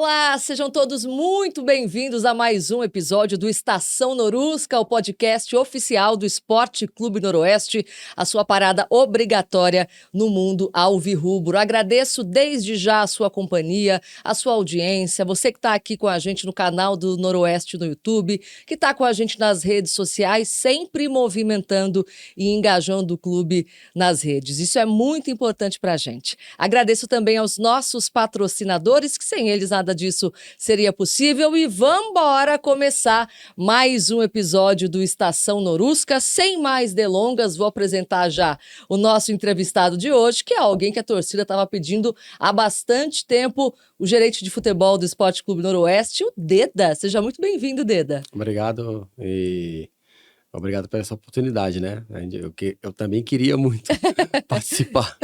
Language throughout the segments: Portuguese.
Olá, sejam todos muito bem-vindos a mais um episódio do Estação Norusca, o podcast oficial do Esporte Clube Noroeste, a sua parada obrigatória no mundo alvirrubro. Agradeço desde já a sua companhia, a sua audiência, você que está aqui com a gente no canal do Noroeste no YouTube, que está com a gente nas redes sociais, sempre movimentando e engajando o clube nas redes. Isso é muito importante para a gente. Agradeço também aos nossos patrocinadores, que sem eles nada disso seria possível. E vamos embora começar mais um episódio do Estação Norusca. Sem mais delongas, vou apresentar já o nosso entrevistado de hoje, que é alguém que a torcida estava pedindo há bastante tempo, o gerente de futebol do Esporte Clube Noroeste, o Deda. Seja muito bem-vindo, Deda. Obrigado e obrigado por essa oportunidade, né? Eu também queria muito participar.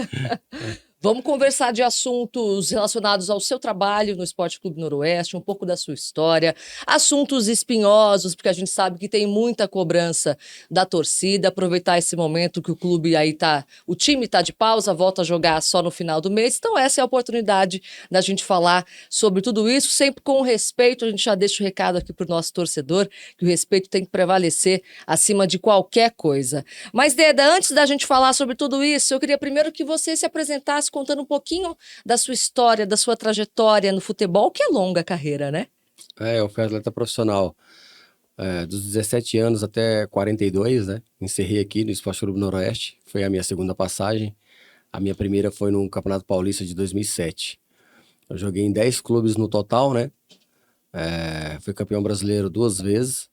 Vamos conversar de assuntos relacionados ao seu trabalho no Esporte Clube Noroeste, um pouco da sua história, assuntos espinhosos, porque a gente sabe que tem muita cobrança da torcida, aproveitar esse momento que o clube aí o time tá de pausa, volta a jogar só no final do mês, então essa é a oportunidade da gente falar sobre tudo isso, sempre com respeito. A gente já deixa o recado aqui pro nosso torcedor, que o respeito tem que prevalecer acima de qualquer coisa. Mas, Deda, antes da gente falar sobre tudo isso, eu queria primeiro que você se apresentasse contando um pouquinho da sua história, da sua trajetória no futebol, que é longa a carreira, né? Eu fui atleta profissional dos 17 anos até 42, né? Encerrei aqui no Esporte Clube Noroeste, foi a minha segunda passagem. A minha primeira foi no Campeonato Paulista de 2007. Eu joguei em 10 clubes no total, né? Fui campeão brasileiro 2 vezes.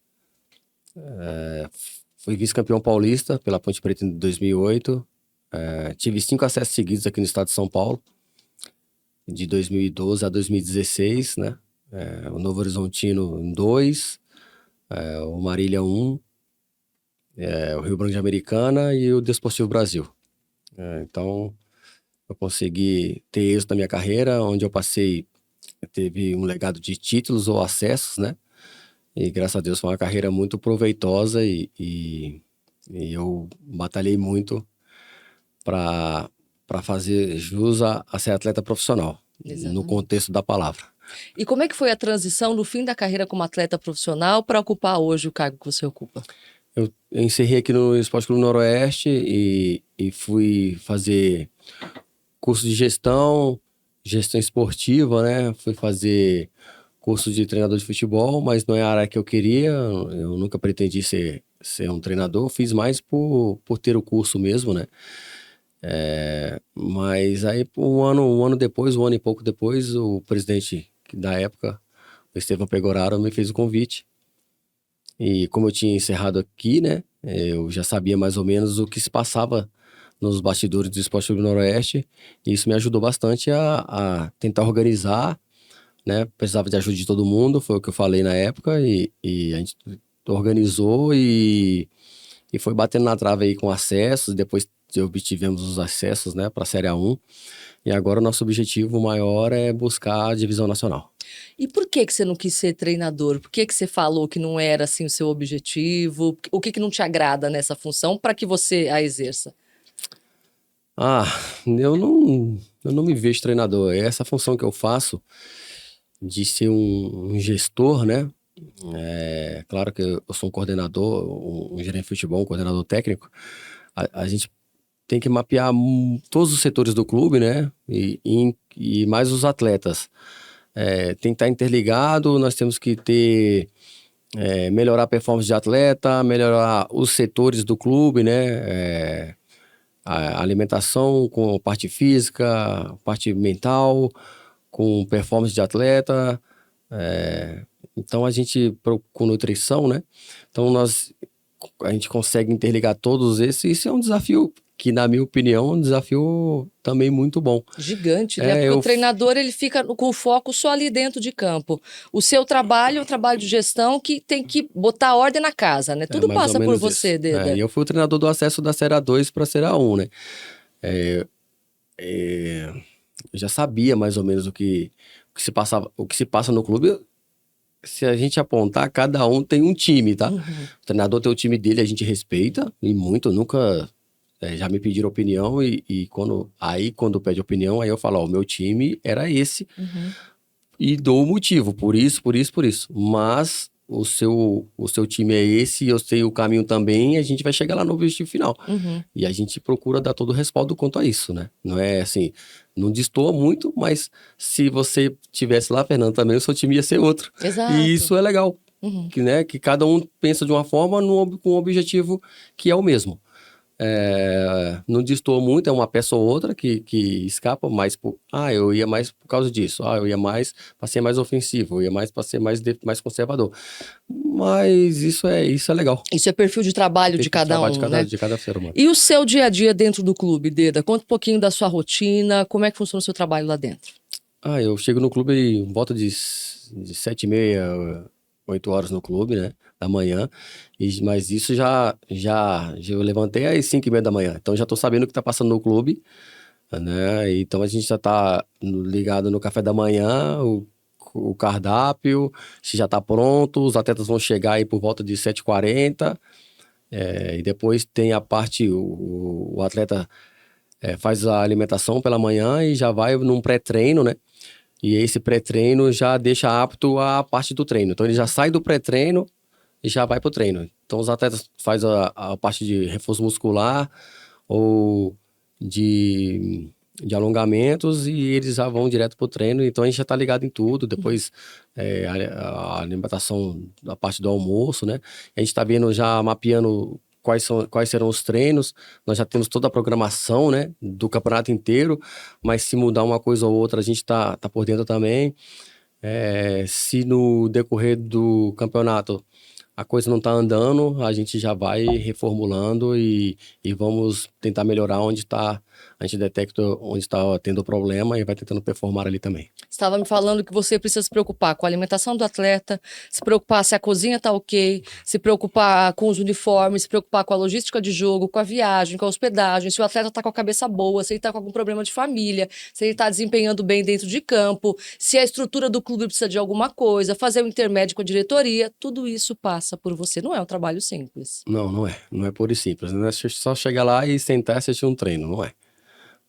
Fui vice-campeão paulista pela Ponte Preta em 2008. Tive 5 acessos seguidos aqui no estado de São Paulo, de 2012 a 2016, né? O Novo Horizontino em 2, o Marília 1, o Rio Branco de Americana e o Desportivo Brasil. Então, eu consegui ter êxito na minha carreira, onde eu teve um legado de títulos ou acessos, né? E graças a Deus foi uma carreira muito proveitosa e eu batalhei muito para fazer jus a ser atleta profissional. Exatamente. No contexto da palavra. E como é que foi a transição no fim da carreira como atleta profissional para ocupar hoje o cargo que você ocupa? Eu encerrei aqui no Esporte Clube Noroeste e fui fazer curso de gestão esportiva, né? Fui fazer curso de treinador de futebol, mas não é a área que eu queria. Eu nunca pretendi ser um treinador, fiz mais por ter o curso mesmo, né? Mas aí um ano e pouco depois, o presidente da época, o Estevam Pegoraro, me fez o convite. E como eu tinha encerrado aqui, né, eu já sabia mais ou menos o que se passava nos bastidores do Esporte Clube Noroeste, e isso me ajudou bastante a tentar organizar, né? Precisava de ajuda de todo mundo, foi o que eu falei na época, e a gente organizou e foi batendo na trave aí com acessos. Depois obtivemos os acessos, né, para a Série A1, e agora o nosso objetivo maior é buscar a divisão nacional. E por que você não quis ser treinador? Por que você falou que não era assim o seu objetivo? O que não te agrada nessa função para que você a exerça? Eu não me vejo treinador. É essa função que eu faço de ser um gestor, né? Claro que eu sou um coordenador, um gerente de futebol, um coordenador técnico. A gente tem que mapear todos os setores do clube, né? E mais os atletas. Tem que estar interligado, nós temos que melhorar a performance de atleta, melhorar os setores do clube, né? A alimentação com parte física, parte mental, com performance de atleta. Então a gente, com nutrição, né? Então a gente consegue interligar todos esses, e isso é um desafio que, na minha opinião, é um desafio também muito bom. Gigante, né? Porque o treinador, ele fica com o foco só ali dentro de campo. O seu trabalho é um trabalho de gestão que tem que botar ordem na casa, né? Tudo passa por você, Deda. E eu fui o treinador do acesso da Série A2 para a Série A1, né? Eu já sabia mais ou menos o que se passa no clube. Se a gente apontar, cada um tem um time, tá? Uhum. O treinador tem o time dele, a gente respeita, e muito, nunca... já me pediram opinião, e quando pede opinião, aí eu falo, o meu time era esse. Uhum. e dou o motivo, por isso, por isso, por isso. Mas o seu time é esse, eu sei o caminho também, e a gente vai chegar lá no objetivo final. Uhum. E a gente procura dar todo o respaldo quanto a isso, né? Não é assim, não destoa muito, mas se você tivesse lá, Fernando, também o seu time ia ser outro. Exato. E isso é legal, Uhum. que cada um pensa de uma forma com um objetivo que é o mesmo. Não destoa muito, é uma peça ou outra que escapa, mas eu ia mais por causa disso, eu ia mais para ser mais ofensivo, eu ia mais para ser mais conservador. Mas isso é legal. Isso é perfil de trabalho de cada um, né? De cada ser humano. E o seu dia a dia dentro do clube, Deda? Conta um pouquinho da sua rotina, como é que funciona o seu trabalho lá dentro? Eu chego no clube em volta de 7h30, 8 horas no clube, né? Da manhã. Mas isso já eu levantei às 5h30 da manhã. Então já tô sabendo o que tá passando no clube, né? Então a gente já tá ligado no café da manhã, o cardápio, se já tá pronto, os atletas vão chegar aí por volta de 7h40. E depois tem a parte, o atleta faz a alimentação pela manhã e já vai num pré-treino, né? E esse pré-treino já deixa apto a parte do treino. Então ele já sai do pré-treino e já vai pro treino. Então os atletas fazem a parte de reforço muscular ou de alongamentos e eles já vão direto pro treino. Então a gente já tá ligado em tudo. Depois a alimentação da parte do almoço, né? A gente tá vendo, já mapeando quais serão os treinos. Nós já temos toda a programação, né, do campeonato inteiro, mas se mudar uma coisa ou outra, a gente tá por dentro também. Se no decorrer do campeonato a coisa não tá andando, a gente já vai reformulando e vamos tentar melhorar a gente detecta onde está tendo problema e vai tentando performar ali também. Você estava me falando que você precisa se preocupar com a alimentação do atleta, se preocupar se a cozinha tá ok, se preocupar com os uniformes, se preocupar com a logística de jogo, com a viagem, com a hospedagem, se o atleta tá com a cabeça boa, se ele tá com algum problema de família, se ele tá desempenhando bem dentro de campo, se a estrutura do clube precisa de alguma coisa, fazer o intermédio com a diretoria, tudo isso passa por você. Não é um trabalho simples. Não é. Não é puro e simples. Não é só chegar lá e sentar e assistir um treino, não é.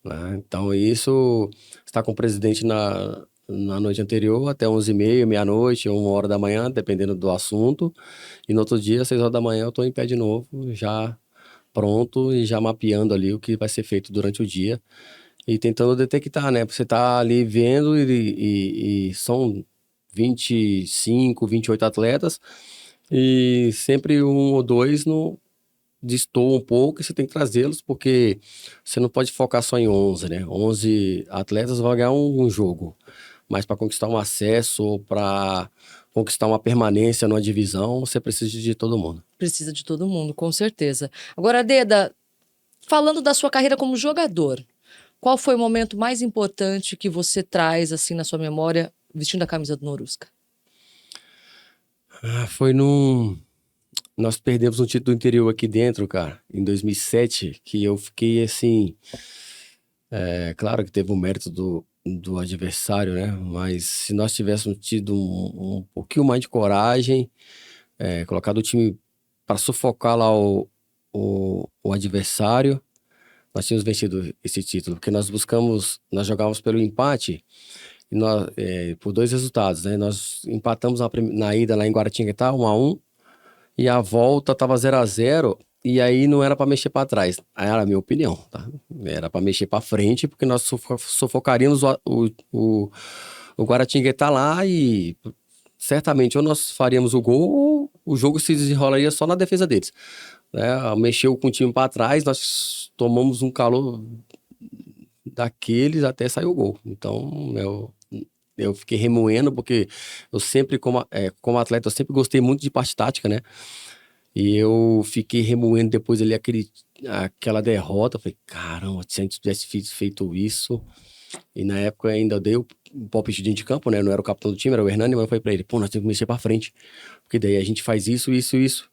Né? Então isso está com o presidente na noite anterior até 11h30, meia-noite, 1h da manhã, dependendo do assunto. E no outro dia, 6h da manhã, eu estou em pé de novo, já pronto e já mapeando ali o que vai ser feito durante o dia. E tentando detectar, né? Você tá ali vendo e são 25, 28 atletas e sempre um ou dois destoa um pouco e você tem que trazê-los, porque você não pode focar só em 11, né? 11 atletas vão ganhar um jogo, mas para conquistar um acesso ou para conquistar uma permanência numa divisão, você precisa de todo mundo. Precisa de todo mundo, com certeza. Agora, Deda, falando da sua carreira como jogador, qual foi o momento mais importante que você traz assim na sua memória vestindo a camisa do Norusca? Nós perdemos um título do interior aqui dentro, cara, em 2007, que eu fiquei assim. Claro que teve o mérito do adversário, né? Mas se nós tivéssemos tido um pouquinho mais de coragem, colocado o time para sufocar lá o adversário, nós tínhamos vencido esse título, porque nós jogávamos pelo empate. E nós, por 2 resultados, né? Nós empatamos na ida lá em Guaratinguetá, 1-1. E a volta tava 0-0, e aí não era para mexer para trás. Aí era a minha opinião, tá? Era para mexer para frente, porque nós sufocaríamos o Guaratinguetá lá e certamente ou nós faríamos o gol ou o jogo se desenrolaria só na defesa deles. Mexeu com o time para trás, nós tomamos um calor daqueles até sair o gol. Então, eu fiquei remoendo, porque eu sempre, como atleta, eu sempre gostei muito de parte tática, né? E eu fiquei remoendo depois ali aquela derrota. Eu falei, caramba, se a gente tivesse feito isso. E na época ainda eu dei o palpite de campo, né? Eu não era o capitão do time, era o Hernani, mas eu falei pra ele, nós temos que mexer pra frente. Porque daí a gente faz isso.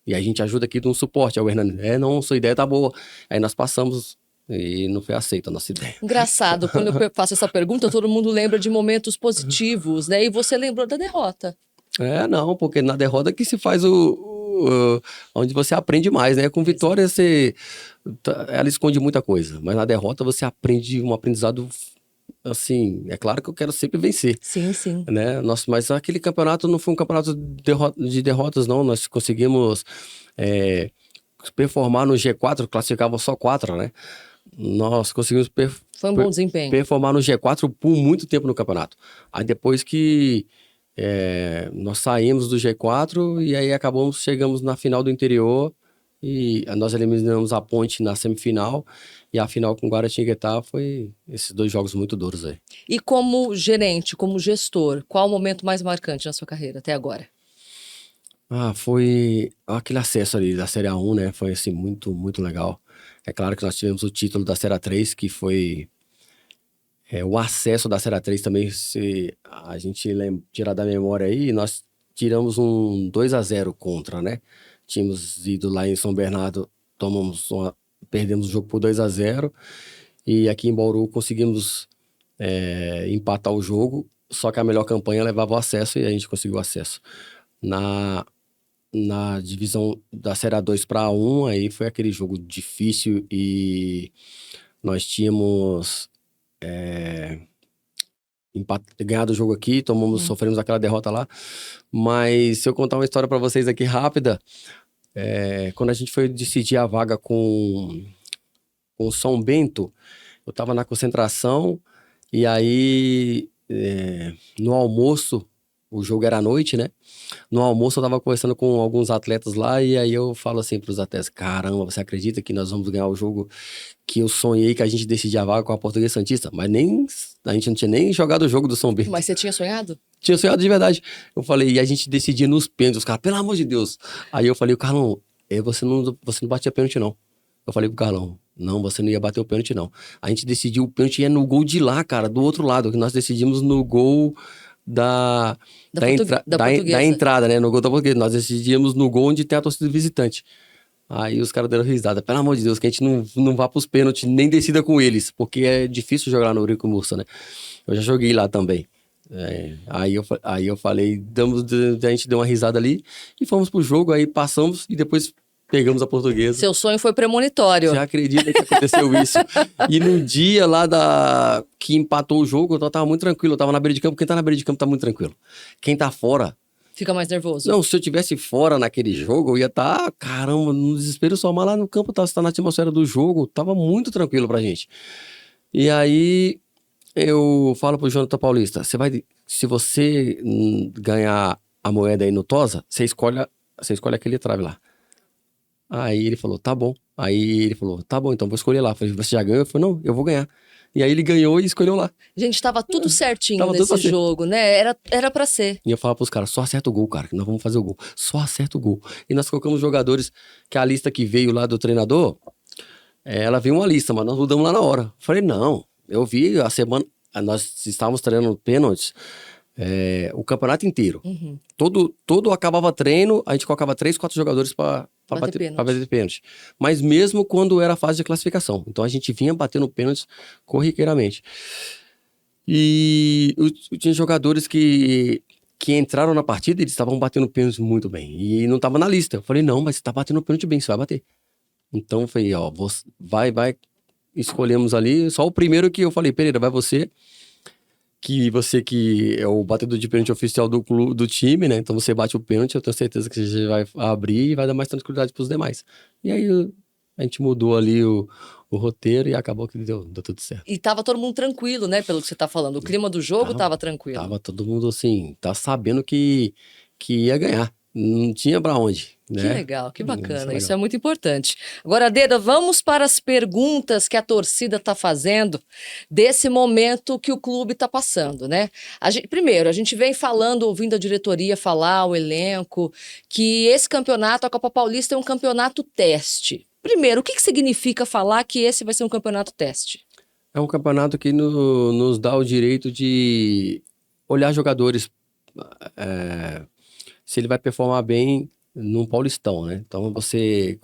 E a gente ajuda aqui de um suporte. Aí o Hernani, não, sua ideia tá boa. Aí nós passamos. E não foi aceita a nossa ideia. Engraçado, quando eu faço essa pergunta, todo mundo lembra de momentos positivos, né? E você lembrou da derrota. Não, porque na derrota que se faz onde você aprende mais, né? Com vitória, ela esconde muita coisa, mas na derrota você aprende um aprendizado assim, é claro que eu quero sempre vencer, Sim, sim. né? Nossa, mas aquele campeonato não foi um campeonato de derrotas, não. Nós conseguimos é, performar no G4, classificavam só 4, né? Nós conseguimos Foi um bom desempenho. performar no G4 por muito tempo no campeonato. Aí depois que nós saímos do G4 e aí chegamos na final do interior e nós eliminamos a Ponte na semifinal e a final com o Guaratinguetá foi esses 2 jogos muito duros aí. E como gerente, como gestor, qual o momento mais marcante na sua carreira até agora? Foi aquele acesso ali da Série A1, né? Foi assim muito, muito legal. É claro que nós tivemos o título da Série A3, que foi o acesso da Série A3 também, se a gente tirar da memória aí, nós tiramos um 2-0 contra, né? Tínhamos ido lá em São Bernardo, perdemos o jogo por 2-0 e aqui em Bauru conseguimos empatar o jogo, só que a melhor campanha levava o acesso e a gente conseguiu o acesso. Na divisão da Série A2 para A1, aí foi aquele jogo difícil e nós tínhamos ganhado o jogo aqui, sofremos aquela derrota lá. Mas se eu contar uma história para vocês aqui rápida, quando a gente foi decidir a vaga com o São Bento, eu estava na concentração e aí no almoço, o jogo era à noite, né? No almoço eu tava conversando com alguns atletas lá e aí eu falo assim pros atletas, caramba, você acredita que nós vamos ganhar o jogo que eu sonhei que a gente decidia a vaga com a Portuguesa Santista? Mas a gente não tinha nem jogado o jogo do São Bento. Mas você tinha sonhado? Tinha sonhado de verdade. Eu falei, e a gente decidia nos pênaltis, os caras, pelo amor de Deus. Aí eu falei, Carlão, você não batia pênalti não. Eu falei pro Carlão, não, você não ia bater o pênalti não. A gente decidiu o pênalti ia no gol de lá, cara, do outro lado, que nós decidimos no gol da entrada, né? No gol da Portuguesa. Nós decidíamos no gol onde tem a torcida visitante. Aí os caras deram risada. Pelo amor de Deus, que a gente não vá pros pênaltis, nem decida com eles, porque é difícil jogar no Eurico Mursa, né? Eu já joguei lá também. Aí eu falei, a gente deu uma risada ali e fomos pro jogo, aí passamos e depois pegamos a Portuguesa. Seu sonho foi premonitório. Você acredita que aconteceu isso? E no dia lá que empatou o jogo, eu tava muito tranquilo. Eu tava na beira de campo. Quem tá na beira de campo tá muito tranquilo. Quem tá fora... Fica mais nervoso. Não, se eu tivesse fora naquele jogo, eu ia estar, caramba, no desespero só. Mas lá no campo, você tá na atmosfera do jogo, tava muito tranquilo pra gente. E aí, eu falo pro Jonathan Paulista, se você ganhar a moeda aí no Tosa, você escolhe aquele trave lá. Aí ele falou, tá bom. Aí ele falou, tá bom, então vou escolher lá. Eu falei, você já ganhou? Eu falei, não, eu vou ganhar. E aí ele ganhou e escolheu lá. Gente, tava tudo certinho nesse jogo, né? Era pra ser. E eu falava pros caras, só acerta o gol, cara, que nós vamos fazer o gol. Só acerta o gol. E nós colocamos jogadores, que a lista que veio lá do treinador, ela veio uma lista, mas nós mudamos lá na hora. Eu falei, não, eu vi a semana, nós estávamos treinando pênaltis, o campeonato inteiro. Uhum. Todo acabava treino, a gente colocava 3, 4 jogadores para bater pênalti. Mas mesmo quando era a fase de classificação. Então a gente vinha batendo pênaltis corriqueiramente. E tinha jogadores que entraram na partida, eles estavam batendo pênaltis muito bem. E não estava na lista. Eu falei, não, mas você tá batendo pênalti bem, você vai bater. Então eu falei, ó, vai. Escolhemos ali, só o primeiro que eu falei, Pereira, vai você que é o batedor de pênalti oficial do time, né? Então você bate o pênalti, eu tenho certeza que você vai abrir e vai dar mais tranquilidade para os demais. E aí a gente mudou ali o roteiro e acabou que deu tudo certo. E tava todo mundo tranquilo, né? Pelo que você tá falando. O clima do jogo tava tranquilo. Tava todo mundo assim, tá sabendo que ia ganhar. Não tinha pra onde, né? Que legal, que bacana. Isso é muito importante. Agora, Deda, vamos para as perguntas que a torcida está fazendo desse momento que o clube está passando, né? Primeiro, a gente vem falando, ouvindo a diretoria falar, o elenco, que esse campeonato, a Copa Paulista, é um campeonato teste. Primeiro, o que significa falar que esse vai ser um campeonato teste? É um campeonato que nos dá o direito de olhar jogadores... se ele vai performar bem num Paulistão, né? Então você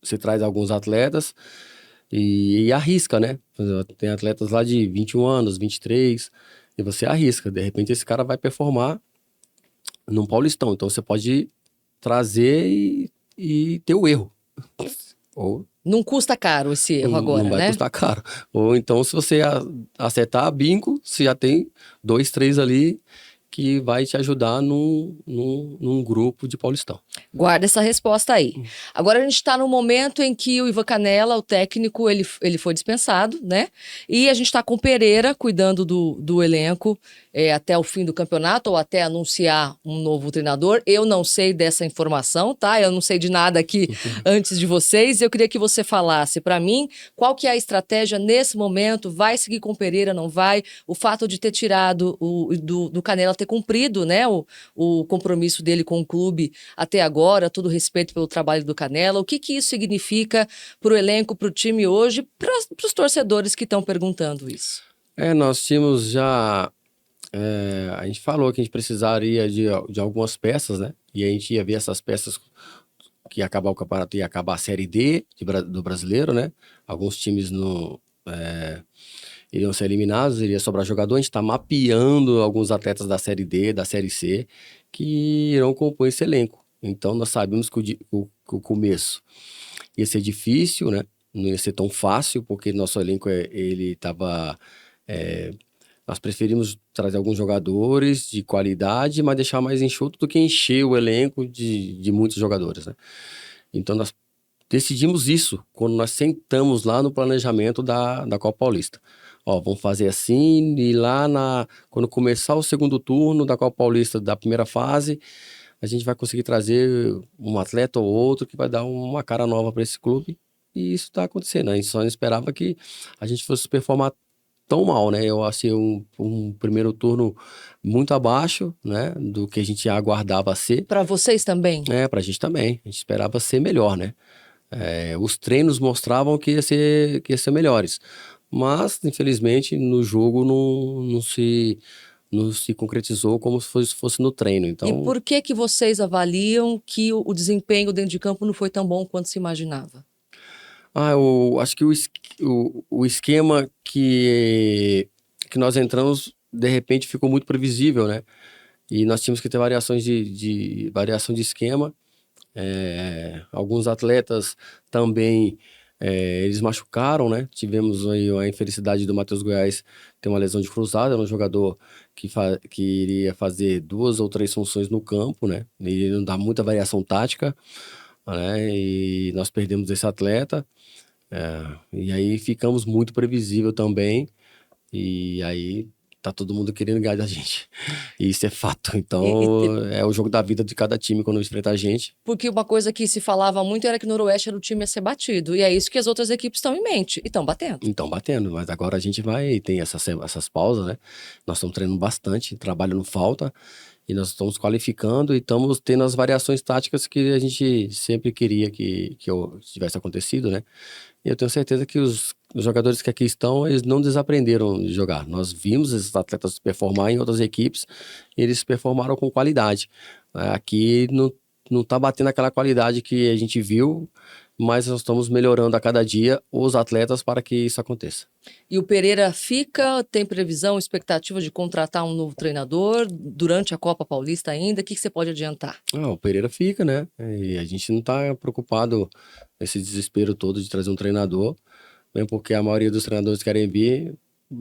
você traz alguns atletas e arrisca, né? Tem atletas lá de 21 anos, 23, e você arrisca. De repente esse cara vai performar num Paulistão. Então você pode trazer e ter o erro. Ou Não custa caro esse erro agora, não vai né? custar caro. Ou então, se você acertar bingo, você já tem 2, 3 ali que vai te ajudar num grupo de Paulistão. Guarda essa resposta aí. Agora a gente está no momento em que o Ivan Canella, o técnico, ele foi dispensado, né? E a gente está com o Pereira cuidando do elenco até o fim do campeonato ou até anunciar um novo treinador. Eu não sei dessa informação, tá? Eu não sei de nada aqui antes de vocês. Eu queria que você falasse para mim qual que é a estratégia nesse momento. Vai seguir com o Pereira, não vai? O fato de ter tirado do Canella, ter cumprido, né, o compromisso dele com o clube até agora, todo respeito pelo trabalho do Canella. O que isso significa para o elenco, para o time hoje, para os torcedores que estão perguntando isso? Nós tínhamos já... a gente falou que a gente precisaria de algumas peças, né? E a gente ia ver essas peças que ia acabar o campeonato, ia acabar a Série D do brasileiro, né? Alguns times iriam ser eliminados, iria sobrar jogador. A gente está mapeando alguns atletas da Série D, da Série C, que irão compor esse elenco. Então, nós sabemos que o começo ia ser difícil, né? Não ia ser tão fácil, porque nosso elenco, ele estava... nós preferimos trazer alguns jogadores de qualidade, mas deixar mais enxuto do que encher o elenco de muitos jogadores, né? Então, nós decidimos isso quando nós sentamos lá no planejamento da Copa Paulista. Vamos fazer assim, e lá quando começar o segundo turno da Copa Paulista da primeira fase, a gente vai conseguir trazer um atleta ou outro que vai dar uma cara nova para esse clube. E isso está acontecendo. A gente só não esperava que a gente fosse performar tão mal, né? Eu achei um primeiro turno muito abaixo, né, do que a gente aguardava ser. Para vocês também? Pra gente também. A gente esperava ser melhor, né? Os treinos mostravam que ia ser melhores. Mas, infelizmente, no jogo não se concretizou como se fosse no treino. Então... E por que vocês avaliam que o desempenho dentro de campo não foi tão bom quanto se imaginava? Eu acho que o esquema que nós entramos, de repente, ficou muito previsível, né? E nós tínhamos que ter variação de esquema. Alguns atletas também, eles machucaram, né? Tivemos aí a infelicidade do Matheus Goiás ter uma lesão de cruzada, era um jogador que iria fazer 2 ou 3 funções no campo, né? E não dá muita variação tática, né? E nós perdemos esse atleta. E aí ficamos muito previsível também, e aí tá todo mundo querendo ganhar da gente, e isso é fato. Então é o jogo da vida de cada time quando enfrenta a gente. Porque uma coisa que se falava muito era que o Noroeste era o time a ser batido, e é isso que as outras equipes estão em mente, e estão batendo. Então batendo, mas agora a gente tem essas pausas, né? Nós estamos treinando bastante, trabalho não falta, e nós estamos qualificando e estamos tendo as variações táticas que a gente sempre queria que tivesse acontecido, né? E eu tenho certeza que os jogadores que aqui estão, eles não desaprenderam de jogar. Nós vimos esses atletas performar em outras equipes e eles performaram com qualidade. Aqui não está batendo aquela qualidade que a gente viu, mas nós estamos melhorando a cada dia os atletas para que isso aconteça. E o Pereira tem previsão, expectativa de contratar um novo treinador durante a Copa Paulista ainda? O que você pode adiantar? O Pereira fica, né? E a gente não está preocupado nesse desespero todo de trazer um treinador, mesmo porque a maioria dos treinadores querem vir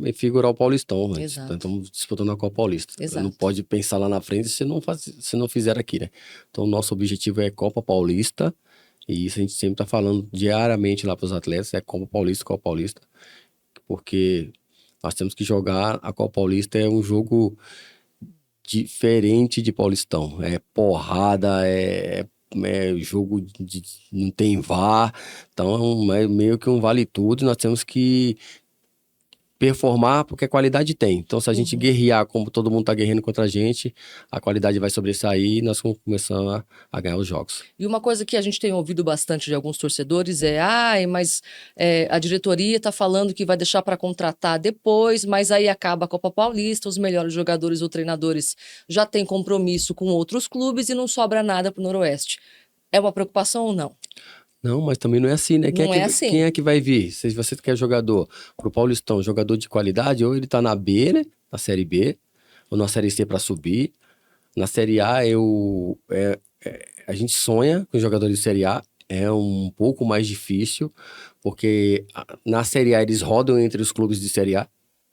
e figurar o Paulistão. Então, estamos disputando a Copa Paulista. Não pode pensar lá na frente se não fizer aqui, né? Então, o nosso objetivo é Copa Paulista, e isso a gente sempre está falando diariamente lá para os atletas, é Copa Paulista, porque nós temos que jogar. A Copa Paulista é um jogo diferente de Paulistão, é porrada, é jogo não tem VAR, então é meio que um vale tudo, e nós temos que performar porque a qualidade tem. Então, se a gente guerrear como todo mundo está guerreando contra a gente, a qualidade vai sobressair e nós vamos começar a ganhar os jogos. E uma coisa que a gente tem ouvido bastante de alguns torcedores mas a diretoria está falando que vai deixar para contratar depois, mas aí acaba a Copa Paulista, os melhores jogadores ou treinadores já têm compromisso com outros clubes e não sobra nada para o Noroeste. É uma preocupação ou não? Não, mas também não é assim, né? Quem é que vai vir? Se você quer jogador pro Paulistão, jogador de qualidade, ou ele tá na B, né? Na Série B, ou na Série C para subir. Na Série A, a gente sonha com jogadores de Série A, é um pouco mais difícil, porque na Série A eles rodam entre os clubes de Série A,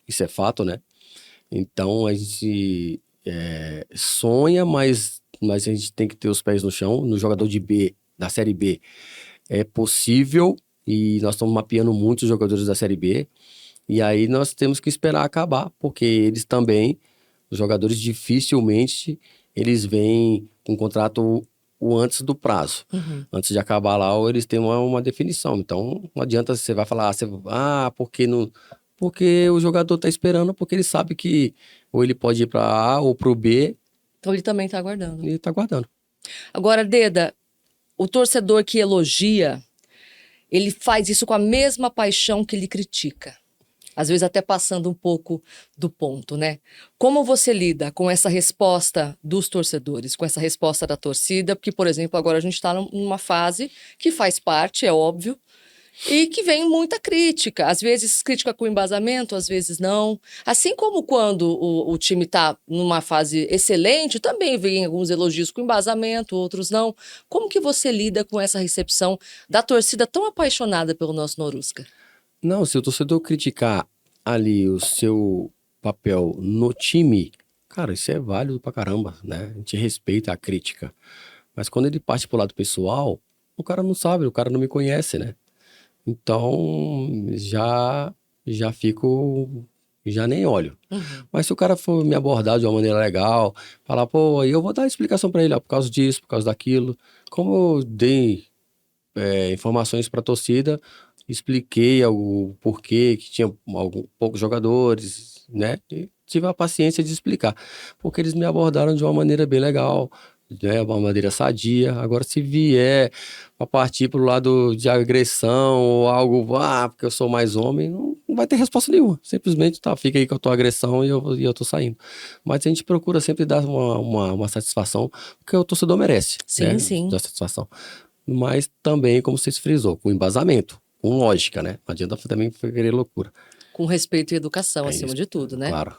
isso é fato, né? Então a gente sonha, mas a gente tem que ter os pés no chão. No jogador de B, da Série B, é possível, e nós estamos mapeando muitos jogadores da Série B, e aí nós temos que esperar acabar, porque eles também, os jogadores dificilmente, eles vêm com contrato o antes do prazo. Antes de acabar lá, ou eles têm uma definição. Então, não adianta você vai falar, porque não... Porque o jogador tá esperando, porque ele sabe que ou ele pode ir para A ou para o B. Então ele também está aguardando. E tá aguardando. Agora, Deda, o torcedor que elogia, ele faz isso com a mesma paixão que ele critica. Às vezes até passando um pouco do ponto, né? Como você lida com essa resposta dos torcedores, com essa resposta da torcida? Porque, por exemplo, agora a gente está numa fase que faz parte, é óbvio, e que vem muita crítica. Às vezes crítica com embasamento, às vezes não. Assim como quando o time está numa fase excelente, também vem alguns elogios com embasamento, outros não. Como que você lida com essa recepção da torcida tão apaixonada pelo nosso Norusca? Não, se o torcedor criticar ali o seu papel no time, cara, isso é válido pra caramba, né? A gente respeita a crítica. Mas quando ele parte pro lado pessoal, o cara não sabe, o cara não me conhece, né? Então, já fico, já nem olho. Mas se o cara for me abordar de uma maneira legal, falar, pô, aí eu vou dar explicação pra ele, ó, por causa disso, por causa daquilo. Como eu dei informações pra torcida, expliquei o porquê que tinha poucos jogadores, né? E tive a paciência de explicar, porque eles me abordaram de uma maneira bem legal, né? Uma maneira sadia. Agora, se vier para partir para o lado de agressão ou algo, porque eu sou mais homem, não vai ter resposta nenhuma. Simplesmente, tá, fica aí com a tua agressão e eu tô saindo. Mas a gente procura sempre dar uma satisfação, porque o torcedor merece, Sim, né? sim. Dar satisfação. Mas também, como você se frisou, com embasamento, com lógica, né? Não adianta também querer loucura. Com respeito e educação, acima isso, de tudo, né? Claro.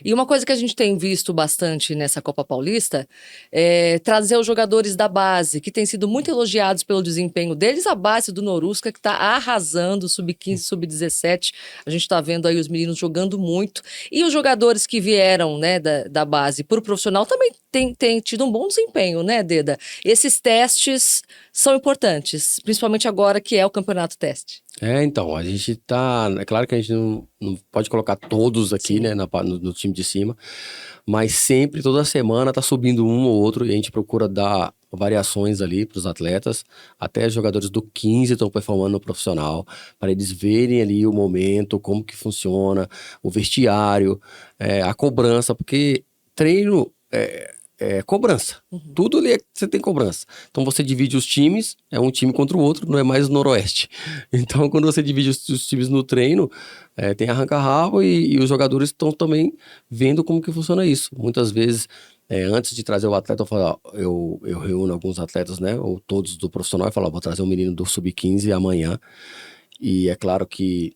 E uma coisa que a gente tem visto bastante nessa Copa Paulista é trazer os jogadores da base, que têm sido muito elogiados pelo desempenho deles, a base do Norusca, que está arrasando, sub-15, sub-17. A gente está vendo aí os meninos jogando muito. E os jogadores que vieram, né, da base para o profissional também têm tido um bom desempenho, né, Deda? Esses testes são importantes, principalmente agora que é o campeonato teste. Então, a gente tá... É claro que a gente não pode colocar todos aqui, né, no time de cima, mas sempre, toda semana, tá subindo um ou outro e a gente procura dar variações ali para os atletas. Até os jogadores do 15 estão performando no profissional, para eles verem ali o momento, como que funciona, o vestiário, a cobrança, porque treino é cobrança. Tudo ali você tem cobrança. Então você divide os times, é um time contra o outro, não é mais o Noroeste. Então quando você divide os times no treino, tem arranca-rabo e os jogadores estão também vendo como que funciona isso. Muitas vezes, antes de trazer o atleta, eu reúno alguns atletas, né, ou todos do profissional, e falo, vou trazer um menino do sub-15 amanhã. E é claro que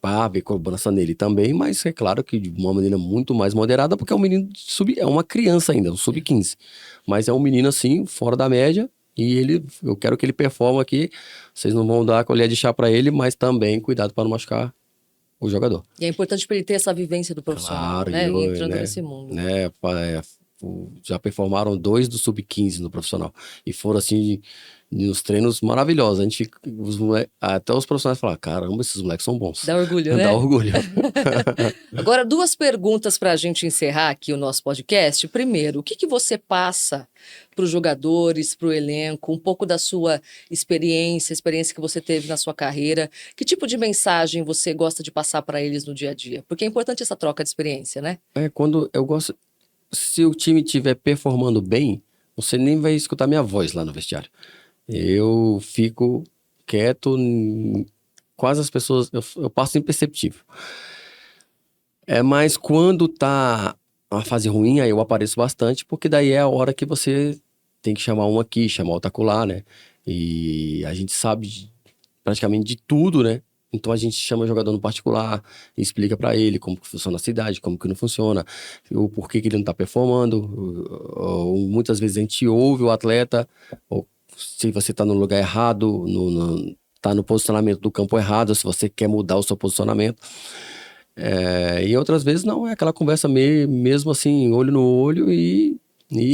para haver cobrança nele também, mas é claro que de uma maneira muito mais moderada, porque é um menino é uma criança ainda, um sub-15. Mas é um menino assim, fora da média, e eu quero que ele performe aqui. Vocês não vão dar a colher de chá para ele, mas também cuidado para não machucar o jogador. E é importante para ele ter essa vivência do profissional, Claro, né? Entrando nesse mundo. Já performaram 2 do sub-15 no profissional. E foram assim, nos treinos maravilhosos. A gente, até os profissionais falaram, caramba, esses moleques são bons. Dá orgulho, né? Dá orgulho. Agora, 2 perguntas para a gente encerrar aqui o nosso podcast. Primeiro, o que você passa para os jogadores, para o elenco, um pouco da sua experiência que você teve na sua carreira? Que tipo de mensagem você gosta de passar para eles no dia a dia? Porque é importante essa troca de experiência, né? Quando eu gosto... Se o time estiver performando bem, você nem vai escutar minha voz lá no vestiário. Eu fico quieto, quase as pessoas... Eu passo imperceptível. Mas quando tá uma fase ruim, aí eu apareço bastante, porque daí é a hora que você tem que chamar um aqui, chamar outro acolá, né? E a gente sabe praticamente de tudo, né? Então a gente chama o jogador no particular, explica pra ele como que funciona a cidade, como que não funciona, o porquê que ele não tá performando. Ou muitas vezes a gente ouve o atleta, ou se você está no lugar errado, tá no posicionamento do campo errado, se você quer mudar o seu posicionamento. E outras vezes não, é aquela conversa mesmo assim, olho no olho e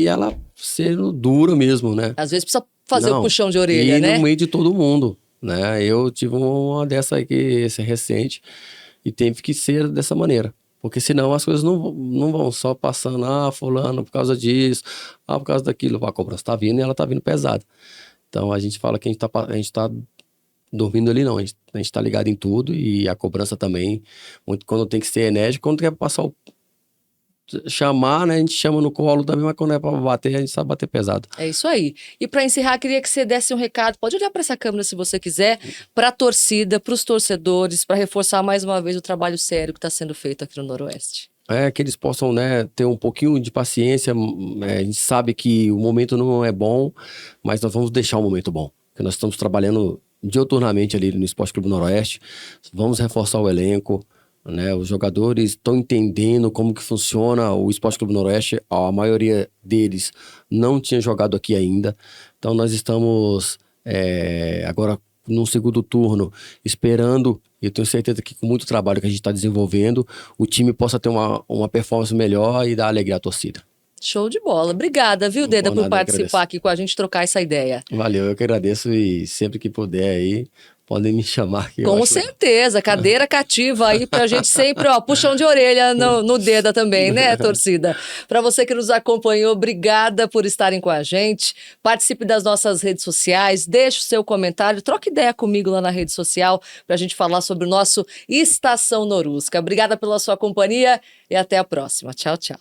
ela sendo dura mesmo, né? Às vezes precisa fazer Não, o puxão de orelha, e né? no meio de todo mundo, né? Eu tive uma dessa aqui, esse recente, e teve que ser dessa maneira. Porque senão as coisas não vão só passando, fulano, por causa disso, por causa daquilo. A cobrança tá vindo e ela tá vindo pesada. Então a gente fala que a gente tá dormindo ali não, a gente tá ligado em tudo e a cobrança também, muito quando tem que ser enérgico, quando quer passar chamar, né, a gente chama no colo também, mas quando é pra bater, a gente sabe bater pesado. É isso aí. E para encerrar, queria que você desse um recado, pode olhar para essa câmera se você quiser, para a torcida, para os torcedores, para reforçar mais uma vez o trabalho sério que está sendo feito aqui no Noroeste. Que eles possam, né, ter um pouquinho de paciência, a gente sabe que o momento não é bom, mas nós vamos deixar o momento bom, porque nós estamos trabalhando diuturnamente ali no Esporte Clube Noroeste, vamos reforçar o elenco, né, os jogadores estão entendendo como que funciona o Esporte Clube Noroeste, a maioria deles não tinha jogado aqui ainda, então nós estamos agora num segundo turno, esperando, e eu tenho certeza que com muito trabalho que a gente está desenvolvendo, o time possa ter uma performance melhor e dar alegria à torcida. Show de bola. Obrigada, viu, Deda, por participar aqui com a gente, trocar essa ideia. Valeu, eu que agradeço e sempre que puder aí, podem me chamar. Com certeza, cadeira cativa aí pra gente sempre, puxão de orelha no Deda também, né, torcida? Para você que nos acompanhou, obrigada por estarem com a gente. Participe das nossas redes sociais, deixe o seu comentário, troque ideia comigo lá na rede social pra gente falar sobre o nosso Estação Norusca. Obrigada pela sua companhia e até a próxima. Tchau, tchau.